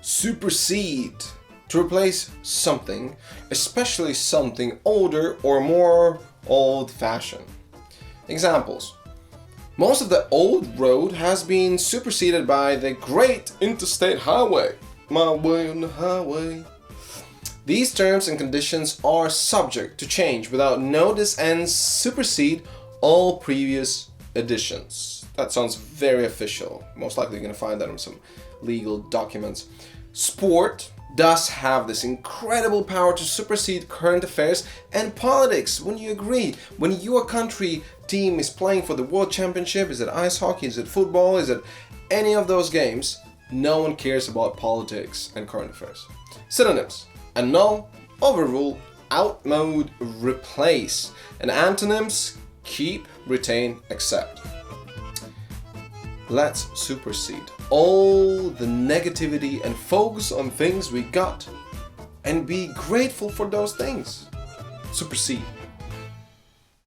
supersede, to replace something, especially something older or more old-fashioned. Examples. Most of the old road has been superseded by the great interstate highway. My way on the highway. These terms and conditions are subject to change without notice and supersede all previous editions. That sounds very official. Most likely you're going to find that in some legal documents. Sport does have this incredible power to supersede current affairs and politics. When you agree, when your country team is playing for the world championship, is it ice hockey, is it football, is it any of those games, no one cares about politics and current affairs. Synonyms: annul, overrule, outmode, replace. And antonyms: keep, retain, accept. Let's supersede all the negativity and focus on things we got and be grateful for those things. Supersede.